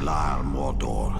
Valar Mordor.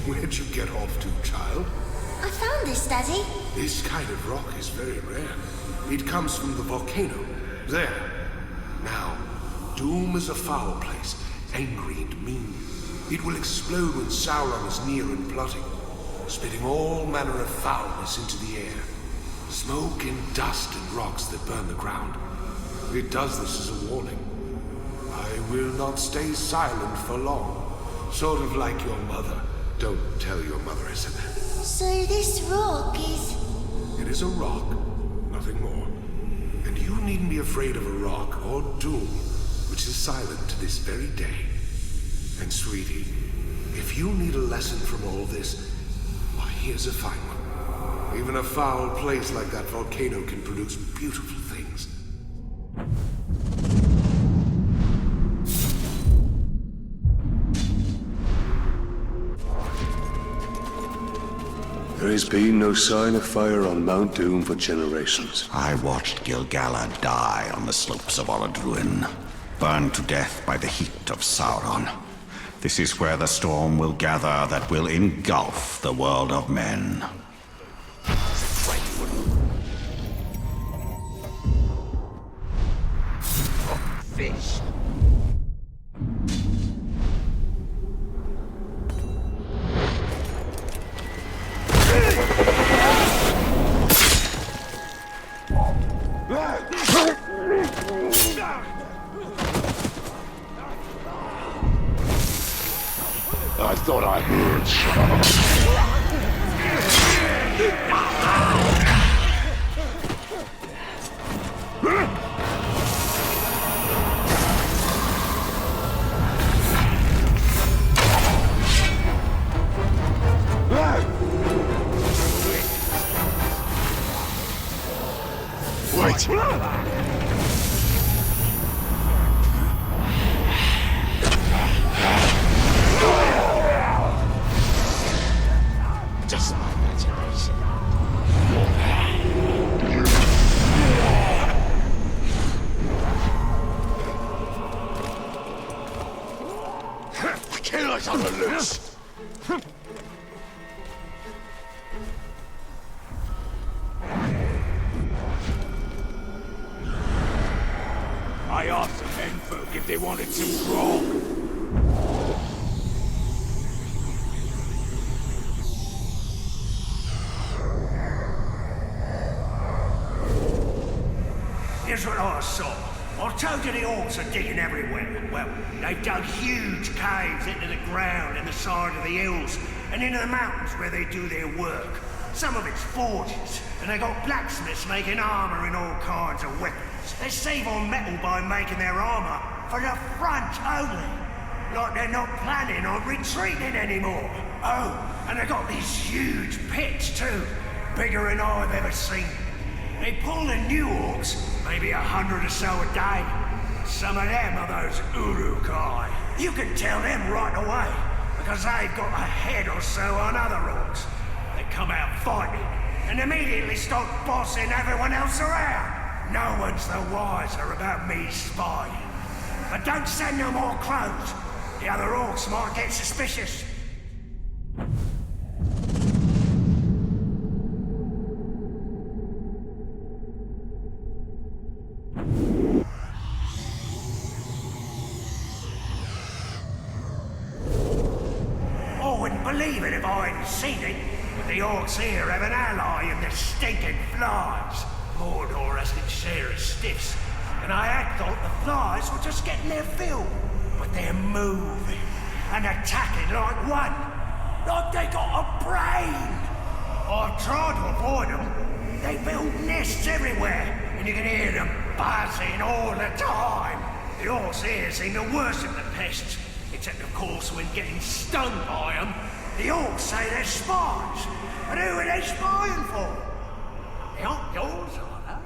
Where'd you get off to, child? I found this, Daddy. This kind of rock is very rare. It comes from the volcano. There. Now, Doom is a foul place, angry and mean. It will explode when Sauron is near and plotting, spitting all manner of foulness into the air. Smoke and dust and rocks that burn the ground. It does this as a warning. I will not stay silent for long. Sort of like your mother. Don't tell your mother I said that. So this rock is... It is a rock, nothing more. And you needn't be afraid of a rock or Doom, which is silent to this very day. And sweetie, if you need a lesson from all this, why, here's a fine one. Even a foul place like that volcano can produce beautiful things. There has been no sign of fire on Mount Doom for generations. I watched Gil-galad die on the slopes of Orodruin, burned to death by the heat of Sauron. This is where the storm will gather that will engulf the world of men. Fish. I thought I heard Wait! Just my imagination. The killer's on the loose! I asked the menfolk if they wanted some grog. Here's what I saw. I told you the orcs are digging everywhere. Well, they've dug huge caves into the ground in the side of the hills and into the mountains where they do their work. Some of it's forges, and they got blacksmiths making armor and all kinds of weapons. They save on metal by making their armor for the front only. Like they're not planning on retreating anymore. Oh, and they got these huge pits too, bigger than I've ever seen. They pull in new orcs, maybe 100 or so a day. Some of them are those Uruk-hai. You can tell them right away, because they've got a head or so on other orcs. They come out fighting, and immediately start bossing everyone else around. No one's the wiser about me spying. But don't send no more crows. The other orcs might get suspicious. the orcs here have an ally in the stinking flies. Mordor has its share of stiffs, and I had thought the flies were just getting their fill. But they're moving and attacking like one. Like they got a brain. I've tried to avoid them. They build nests everywhere, and you can hear them buzzing all the time. The orcs here seem to worship the pests, except of course when getting stung by them, the orcs say they're spies. And who are they spying for? They aren't yours, are they?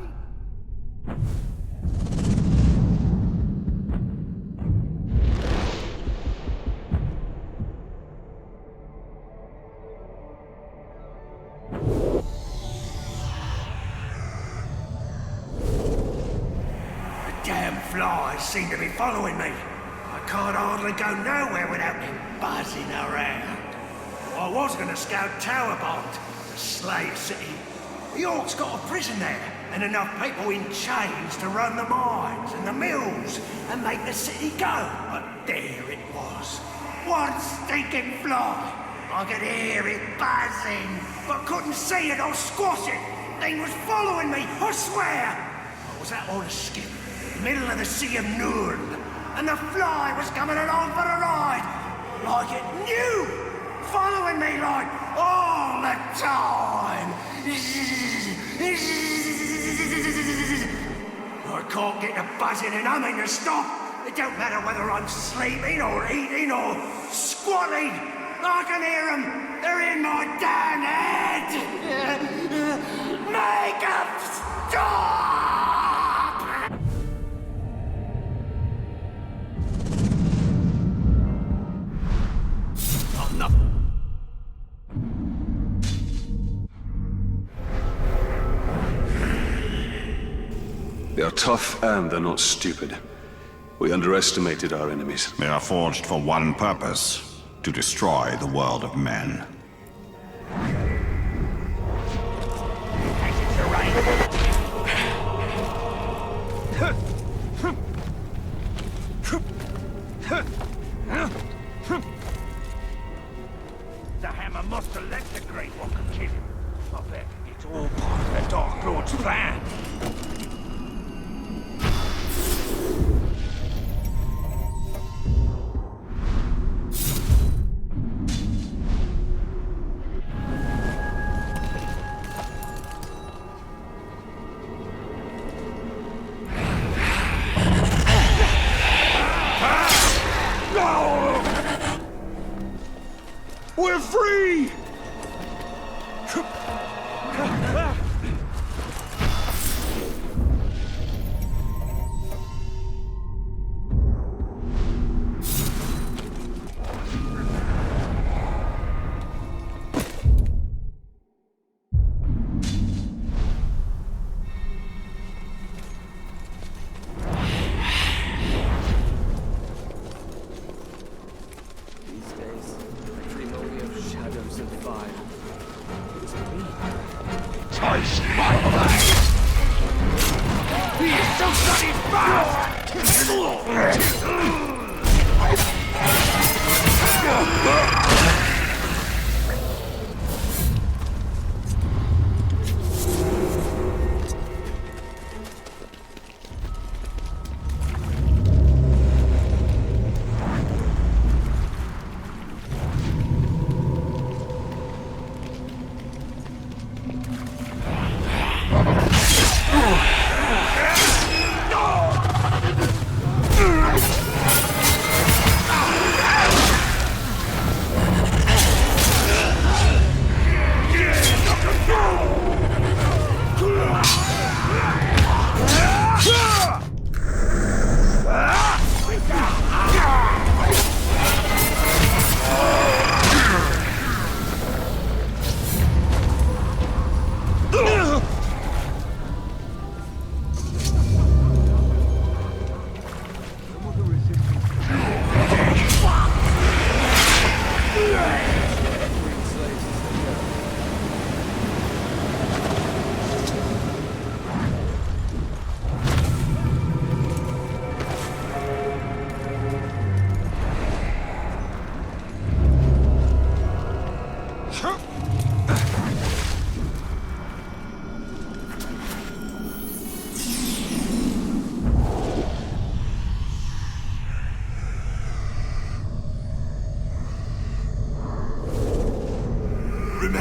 Flies seem to be following me. I can't hardly go nowhere without them buzzing around. I was going to scout Tower Bond, the slave city. The orcs got a prison there, and enough people in chains to run the mines and the mills and make the city go. But there it was. One stinking fly. I could hear it buzzing, but couldn't see it or squash it. Thing was following me, I swear. I was out on a skip. Middle of the Sea of Nurn, and the fly was coming along for a ride, like it knew, following me like all the time. I can't get the buzzing and humming to stop. It don't matter whether I'm sleeping or eating or squatting. I can hear them. They're in my damn head. Make them stop! They are tough and they're not stupid. We underestimated our enemies. They are forged for one purpose, to destroy the world of men. The hammer must have let the Great Walker kill him. I bet it's all part of the Dark Lord's plan. We're free!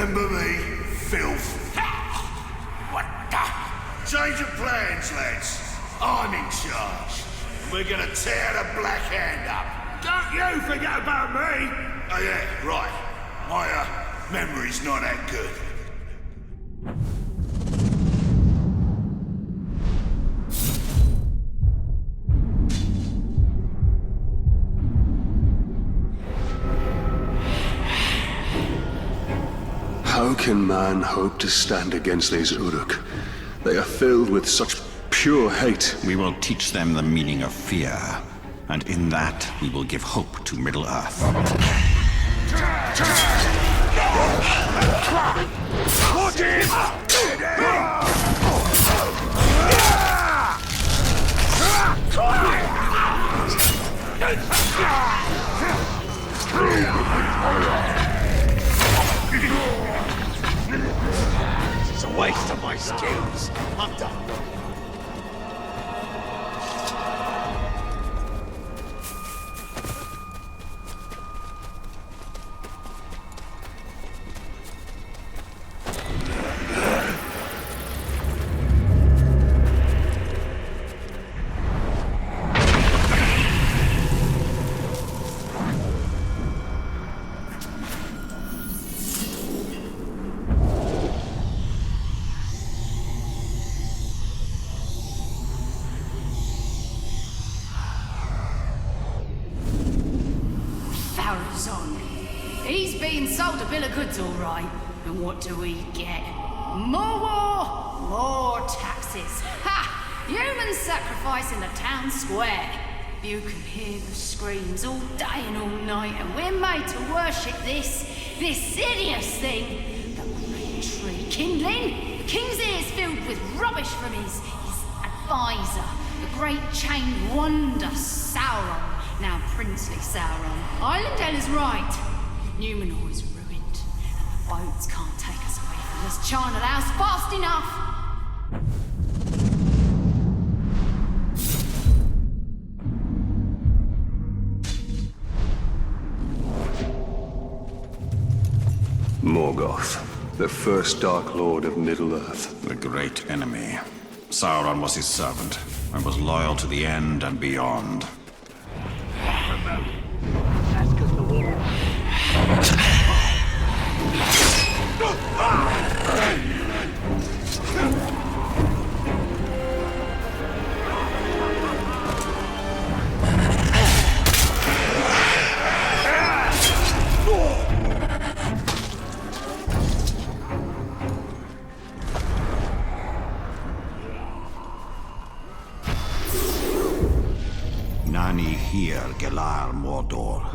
Remember me, filth? What the? Change of plans, lads. I'm in charge. We're gonna tear the Black Hand up. Don't you forget about me! Oh yeah, right. My memory's not that good. How can man hope to stand against these Uruk? They are filled with such pure hate. We will teach them the meaning of fear, and in that we will give hope to Middle-earth. It's a waste of my skills. I'm done. He's being sold a bill of goods, all right. And what do we get? More war, more taxes. Ha! Human sacrifice in the town square. You can hear the screams all day and all night, and we're made to worship this hideous thing. The great tree kindling. The king's ears filled with rubbish from his advisor. The great chained wonder, Sauron. Now princely Sauron. Islandale is right. Numenor is ruined, and the boats can't take us away from this charnel house fast enough. Morgoth, the first Dark Lord of Middle-earth. The great enemy. Sauron was his servant, and was loyal to the end and beyond. That's because the war. Nani here, Gelar Mordor.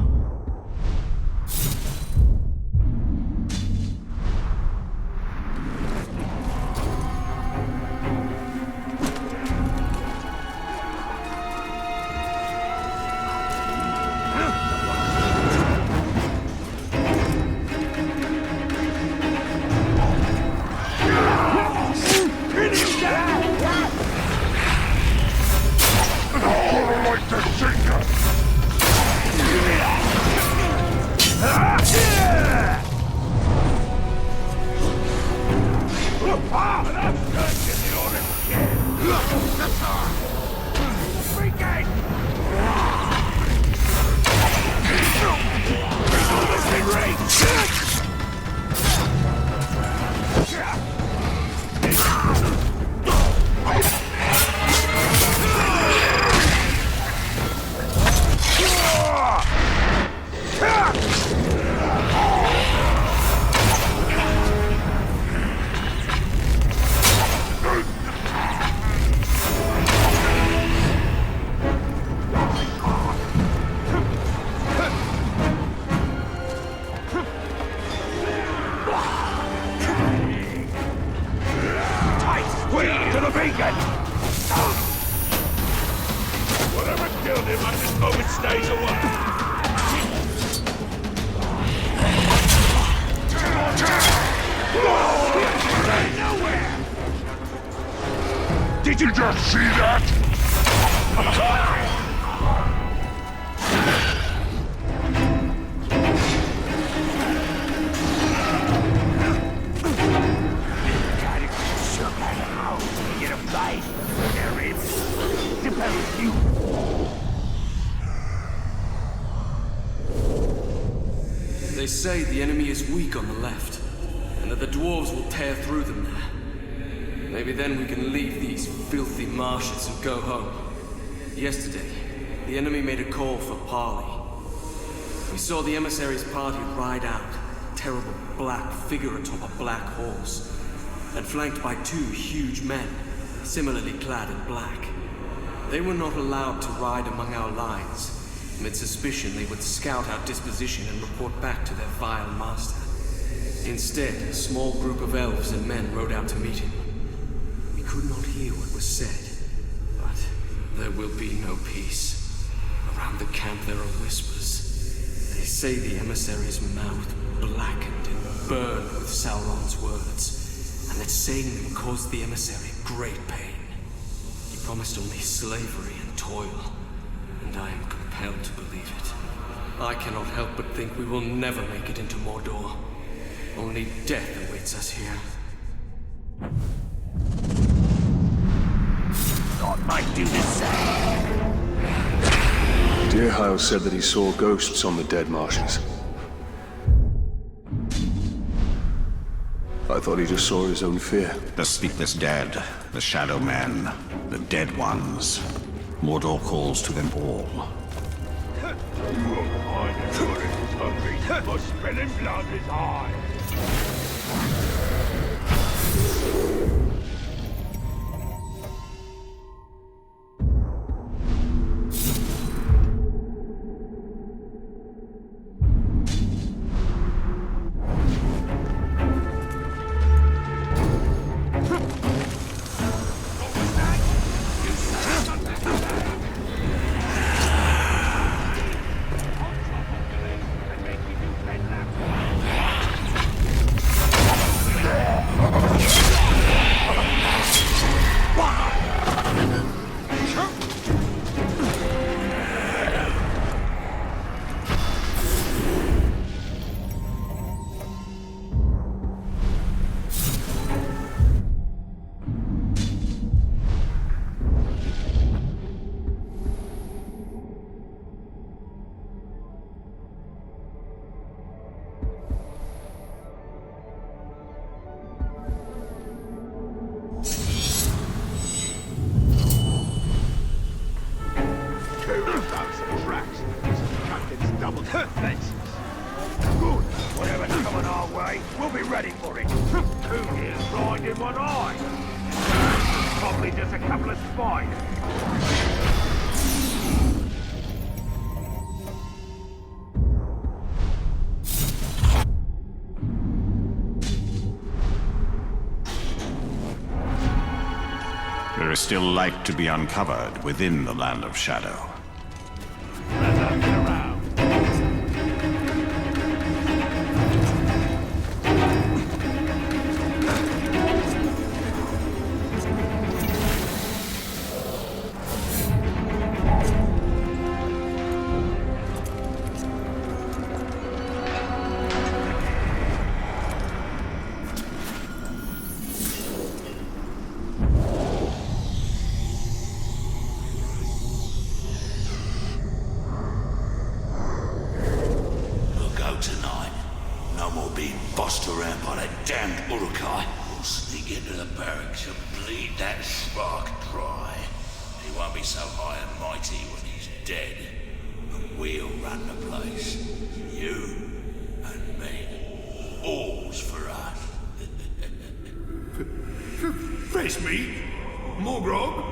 Whatever killed him at this moment stays away. Nowhere! Did you just see that? They say the enemy is weak on the left, and that the dwarves will tear through them there. Maybe then we can leave these filthy marshes and go home. Yesterday, the enemy made a call for parley. We saw the emissary's party ride out, a terrible black figure atop a black horse, and flanked by 2 huge men, similarly clad in black. They were not allowed to ride among our lines. Amid suspicion, they would scout our disposition and report back to their vile master. Instead, a small group of elves and men rode out to meet him. We could not hear what was said, but there will be no peace. Around the camp there are whispers. They say the emissary's mouth blackened and burned with Sauron's words, and that saying them caused the emissary great pain. He promised only slavery and toil, and I am compelled to believe it. I cannot help but think we will never make it into Mordor. Only death awaits us here. God might do the same. Deerheil said that he saw ghosts on the dead marshes. I thought he just saw his own fear. The sleepless dead, the shadow men, the dead ones. Mordor calls to them all. I know is hungry, for spilling blood is high. Whatever's coming our way, we'll be ready for it. 2 years blind in one eye. Probably just a couple of spiders. There is still light to be uncovered within the Land of Shadow. Bossed around by that damned Uruk-hai. We'll sneak into the barracks and bleed that spark dry. He won't be so high and mighty when he's dead. And we'll run the place. You and me. All's for us. Face me? More grog?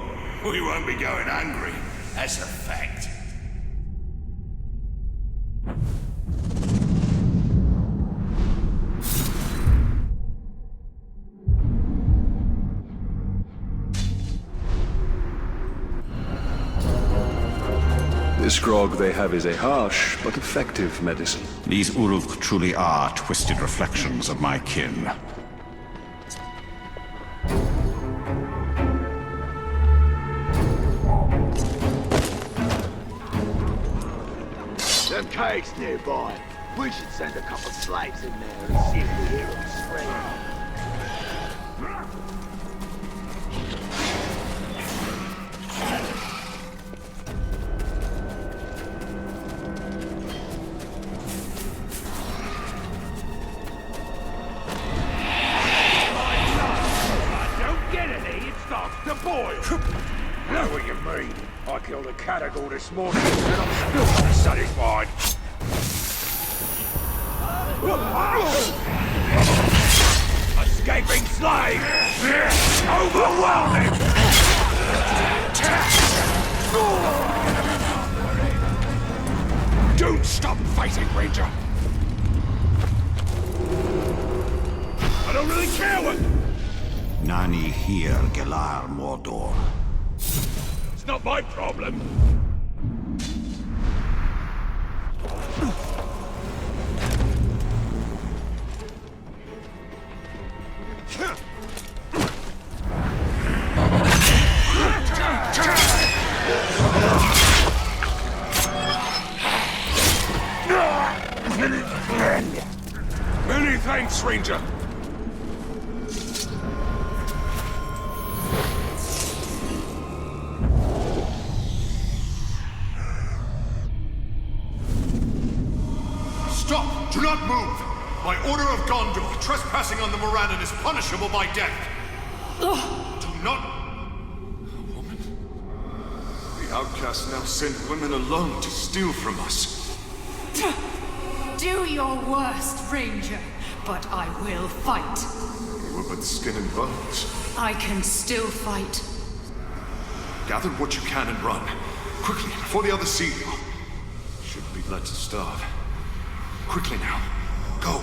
We won't be going hungry. That's a fact. This grog they have is a harsh but effective medicine. These Uruk truly are twisted reflections of my kin. Them caves nearby. We should send a couple of slaves in there and see if we hear them scream. me. I killed a catagal this morning, and I'm still not satisfied. Escaping slave! Overwhelming! Don't stop fighting, Ranger! I don't really care what... Nani here, Gelar Mordor. It's not my problem. Many thanks, Ranger. Stop! Do not move! By order of Gondor, trespassing on the Morannon is punishable by death. Do not... A woman? The outcasts now send women alone to steal from us. Do your worst, Ranger, but I will fight. You were but skin and bones. I can still fight. Gather what you can and run. Quickly, before the others see you. Shouldn't be let to starve. Quickly now. Go.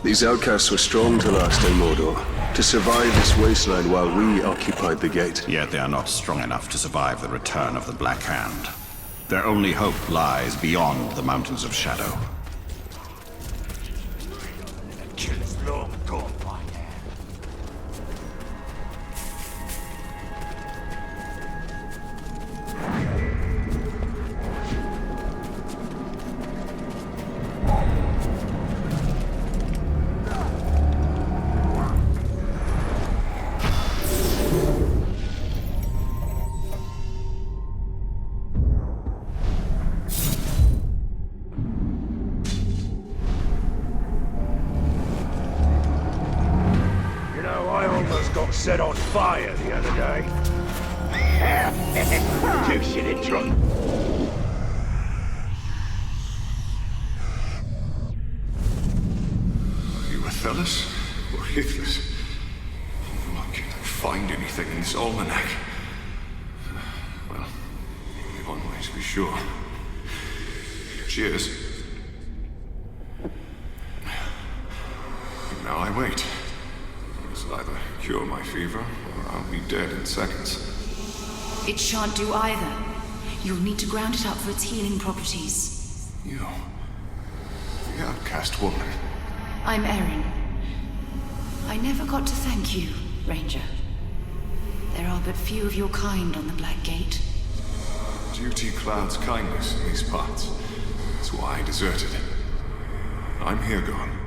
These outcasts were strong to last in Mordor, to survive this wasteland while we occupied the gate. Yet they are not strong enough to survive the return of the Black Hand. Their only hope lies beyond the Mountains of Shadow. The killer's long gone by now. Set on fire the other day. You should have drunk. Are you Ithildins or Ithildins? Why can't I find anything in this almanac? Well, only one way to be sure. Cheers. Now I wait. This'll either cure my fever, or I'll be dead in seconds. It shan't do either. You'll need to ground it up for its healing properties. You... the outcast woman. I'm Erin. I never got to thank you, Ranger. There are but few of your kind on the Black Gate. Duty clouds kindness in these parts. That's why I deserted. I'm here gone.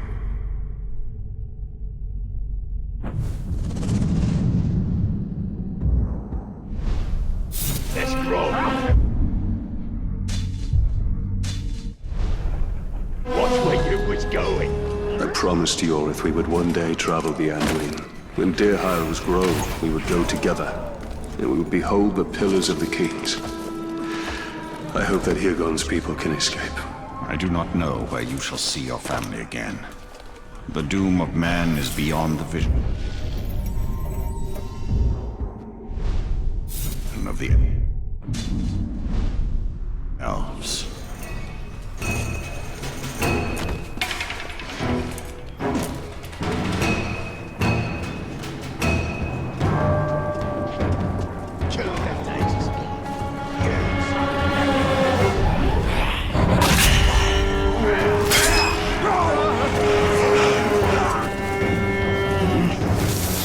Let's roll. Watch where you was going. I promised Yorith we would one day travel the Anduin. When Deerhile was grown, we would go together, and we would behold the pillars of the kings. I hope that Hirgon's people can escape. I do not know where you shall see your family again. The doom of man is beyond the vision of the elves.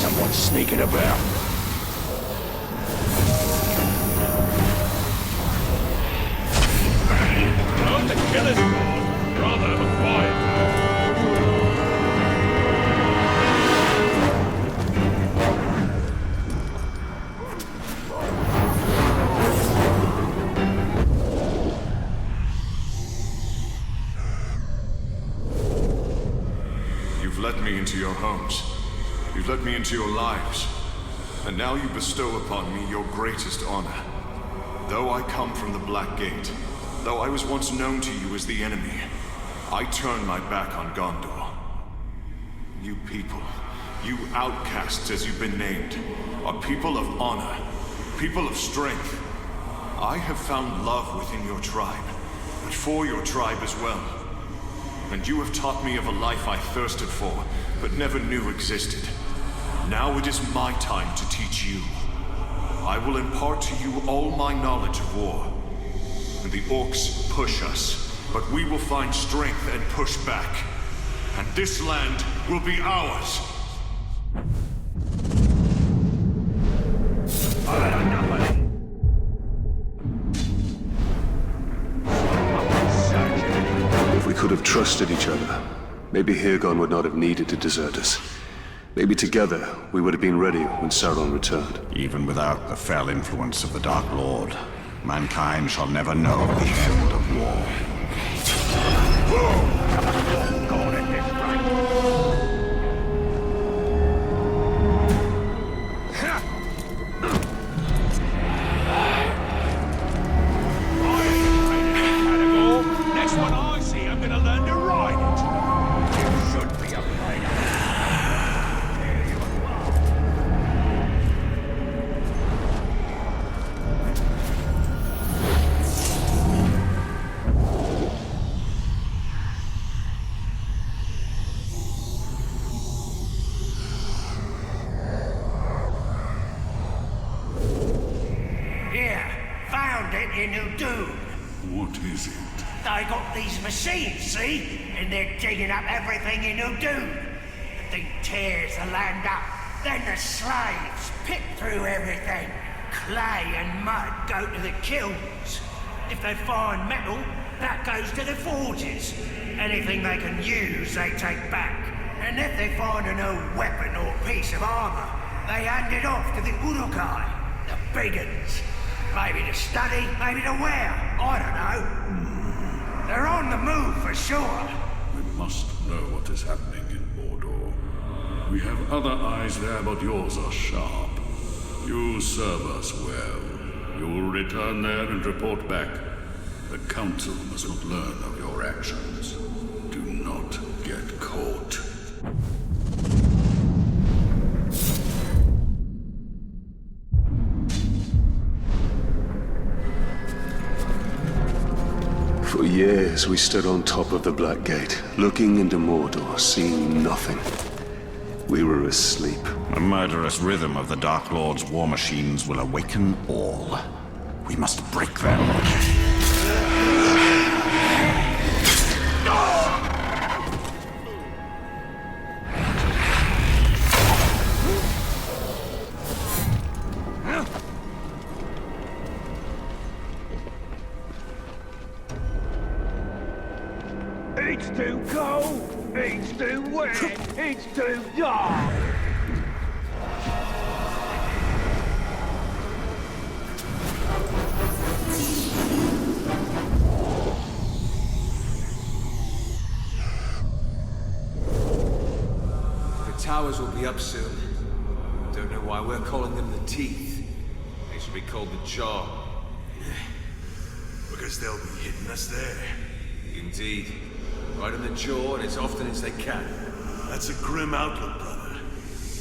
Someone's sneaking about. me into your homes. You've let me into your lives. And now you bestow upon me your greatest honor. Though I come from the Black Gate, though I was once known to you as the enemy, I turn my back on Gondor. You people, you outcasts as you've been named, are people of honor, people of strength. I have found love within your tribe, but for your tribe as well. And you have taught me of a life I thirsted for, but never knew existed. Now it is my time to teach you. I will impart to you all my knowledge of war. And the orcs push us, but we will find strength and push back. And this land will be ours. If we could have trusted each other, maybe Hirgon would not have needed to desert us. Maybe together, we would have been ready when Sauron returned. Even without the fell influence of the Dark Lord, mankind shall never know the end of war. God at this rate. Next one I see, I'm gonna learn to ride it. You should be afraid of it. In Udun. What is it? They got these machines, see? And they're digging up everything in Udun. The thing tears the land up. Then the slaves pick through everything. Clay and mud go to the kilns. If they find metal, that goes to the forges. Anything they can use, they take back. And if they find an old weapon or piece of armor, they hand it off to the Uruk-hai, the big uns. Maybe to study, maybe to wear. I don't know. They're on the move for sure. We must know what is happening in Mordor. We have other eyes there, but yours are sharp. You serve us well. You will return there and report back. The Council must not learn of your actions. Do not get caught. For years, we stood on top of the Black Gate, looking into Mordor, seeing nothing. We were asleep. The murderous rhythm of the Dark Lord's war machines will awaken all. We must break them. It's too cold, it's too wet, it's too dark. The towers will be up soon. Don't know why we're calling them the Teeth. They should be called the Jaw. Because they'll be hitting us there. Indeed. Right in the jaw and as often as they can. That's a grim outlook, brother.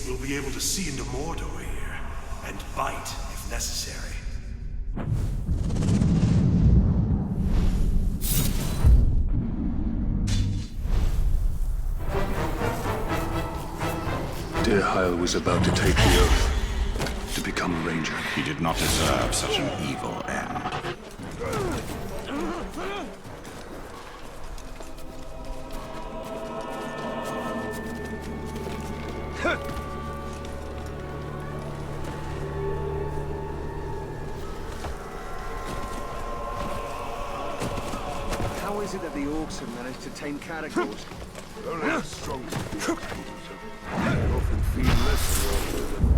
We'll be able to see into Mordor here, and bite if necessary. Ithildins was about to take the oath, to become a ranger. He did not deserve such an evil end. How is it that the orcs have managed to tame Caragors? Only the strongest people they often feel less than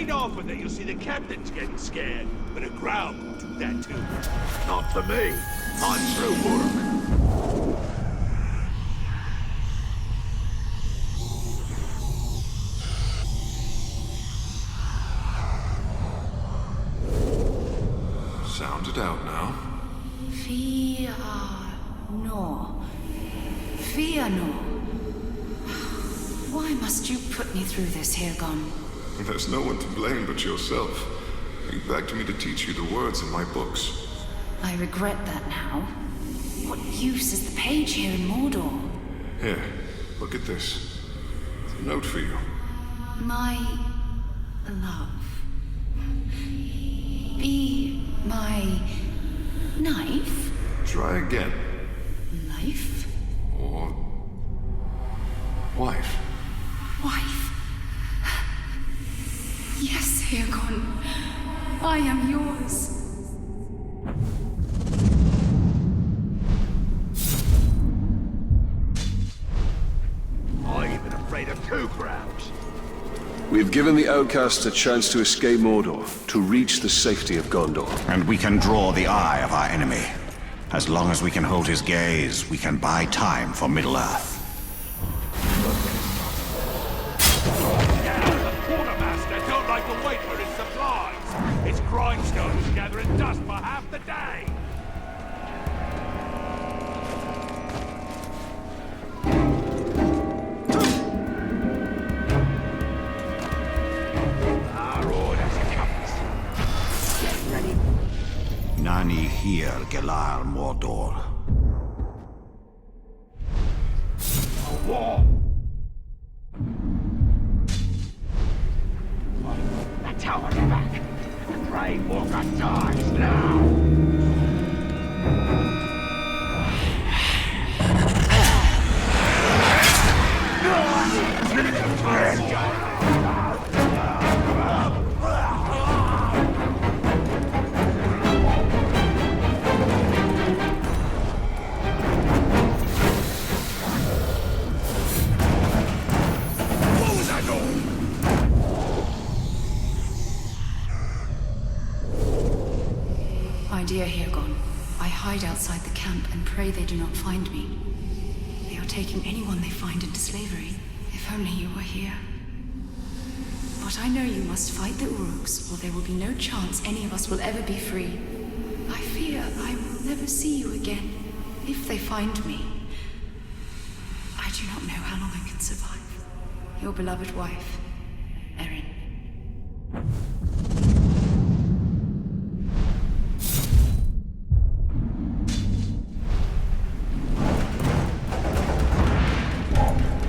Trade off with it, you'll see the captain's getting scared. But a growl will do that too. Not for me. I'm through work. Sound it out now. Fear no. Fear no. Why must you put me through this, Hirgon? There's no one to blame but yourself. You begged me to teach you the words in my books. I regret that now. What use is the page here in Mordor? Here, look at this. It's a note for you. My love. Be my knife? Try again. Knife? Or... wife. Wife. Yes, Hirgon. I am yours. I'm even afraid of two crowds. We've given the outcasts a chance to escape Mordor, to reach the safety of Gondor. And we can draw the eye of our enemy. As long as we can hold his gaze, we can buy time for Middle-earth. Quartermaster don't like to wait for his supplies. His grindstones gathering dust for half the day. Our orders comes. Get ready. Nani here, Gelar Mordor. War. The tower's back. The Grey Walker dies now. My dear Hirgon, I hide outside the camp and pray they do not find me. They are taking anyone they find into slavery. If only you were here. But I know you must fight the Uruks, or there will be no chance any of us will ever be free. I fear I will never see you again, if they find me. I do not know how long I can survive. Your beloved wife, Erin.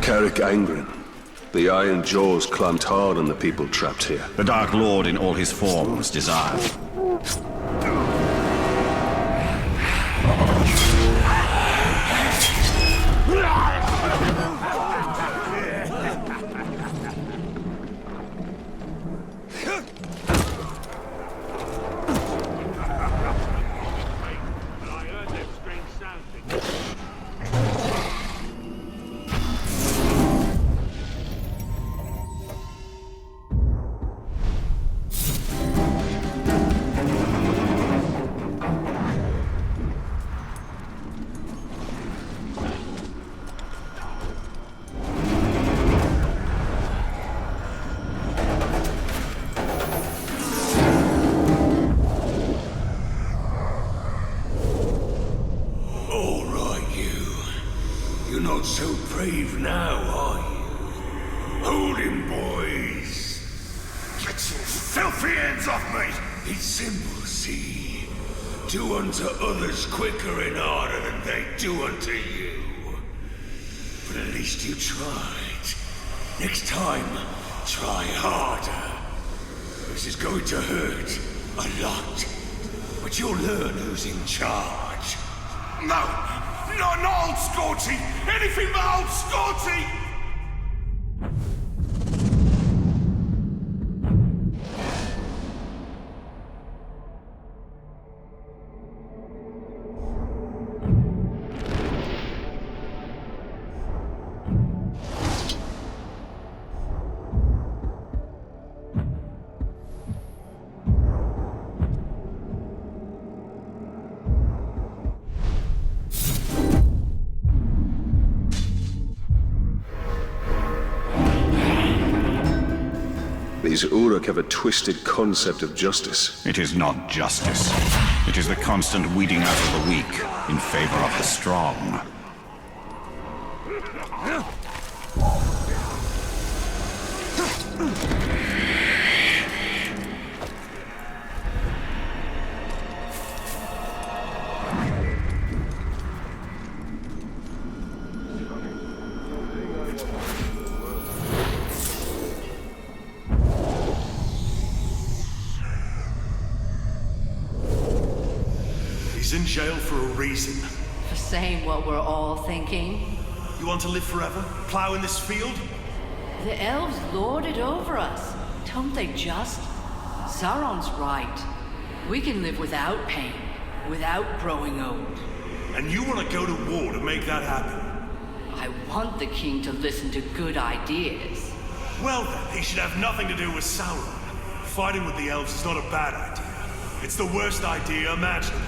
Carrick Angren. The iron jaws clamped hard on the people trapped here. The Dark Lord in all his forms desired. Not so brave now, are you? Hold him, boys. Get your filthy hands off me! It's simple, see? Do unto others quicker and harder than they do unto you. But at least you tried. Next time, try harder. This is going to hurt a lot. But you'll learn who's in charge. No! Not old Scorchy! Anything but old Scorchy! These Uruk have a twisted concept of justice. It is not justice. It is the constant weeding out of the weak in favor of the strong. He's in jail for a reason. For saying what we're all thinking. You want to live forever? Plow in this field? The elves lord it over us, don't they just? Sauron's right. We can live without pain, without growing old. And you want to go to war to make that happen? I want the king to listen to good ideas. Well then, he should have nothing to do with Sauron. Fighting with the elves is not a bad idea. It's the worst idea imaginable.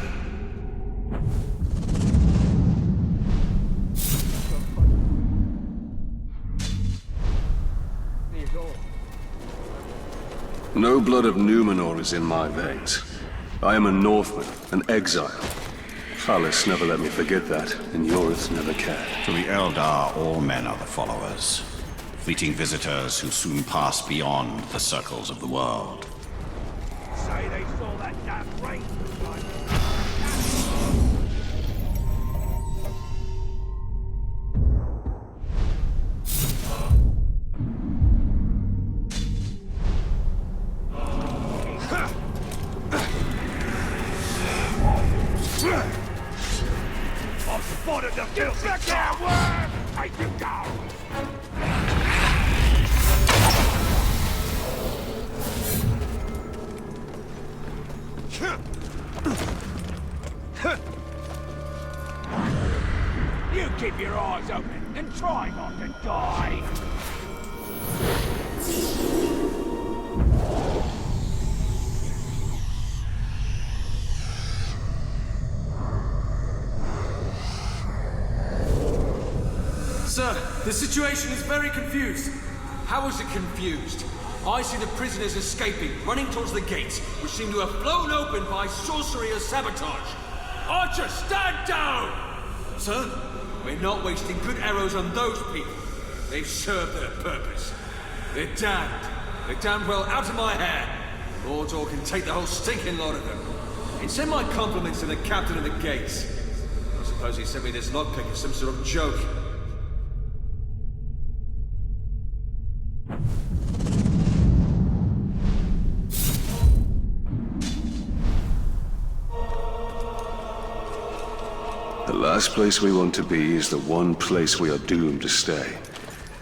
No blood of Numenor is in my veins. I am a Northman, an exile. Hallis never let me forget that, and Yorith never cared. To the Eldar, all men are the followers. Fleeting visitors who soon pass beyond the circles of the world. Say they saw that damn rain. I've spotted the filthy coward! I you go! You keep your eyes open and try not to die! Sir, the situation is very confused. How is it confused? I see the prisoners escaping, running towards the gates, which seem to have flown open by sorcery or sabotage. Archer, stand down! Sir, we're not wasting good arrows on those people. They've served their purpose. They're damned. They're damned well out of my hair. Mordor can take the whole stinking lot of them. And send my compliments to the captain of the gates. I suppose he sent me this lockpick as some sort of joke. The last place we want to be is the one place we are doomed to stay.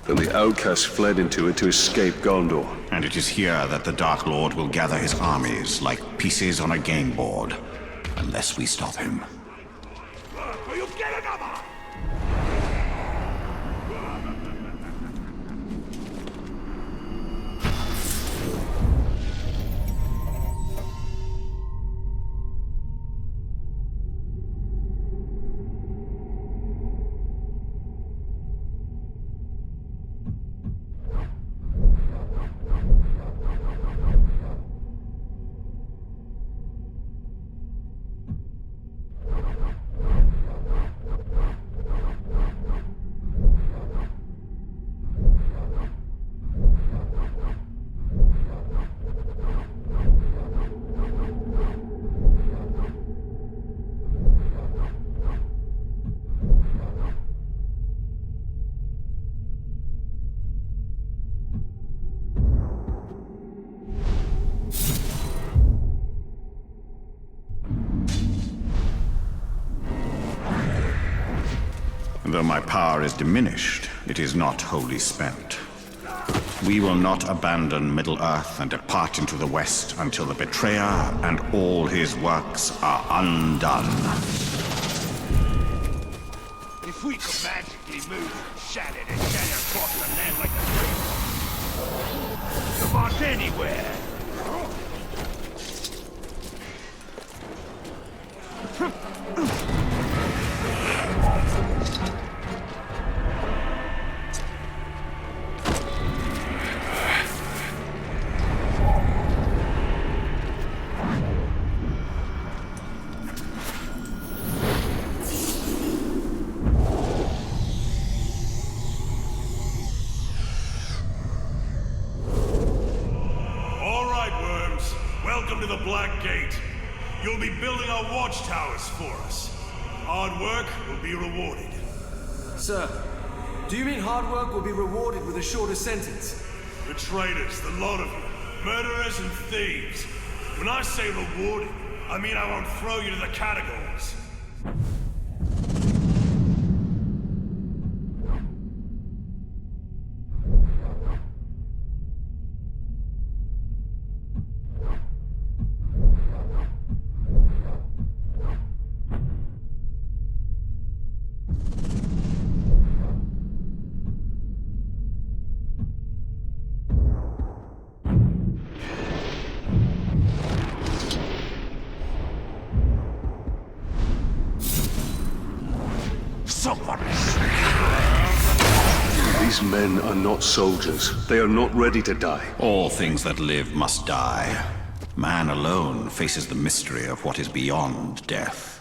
Then the outcasts fled into it to escape Gondor. And it is here that the Dark Lord will gather his armies like pieces on a game board, unless we stop him. Or you'll get another! Though my power is diminished, it is not wholly spent. We will not abandon Middle-earth and depart into the West until the Betrayer and all his works are undone. If we could magically move and shatter across the land like a dream, to march anywhere. Welcome to the Black Gate. You'll be building our watchtowers for us. Hard work will be rewarded. Sir, do you mean hard work will be rewarded with a shorter sentence? The traitors, the lot of you. Murderers and thieves. When I say rewarded, I mean I won't throw you to the catacombs. These men are not soldiers. They are not ready to die. All things that live must die. Man alone faces the mystery of what is beyond death.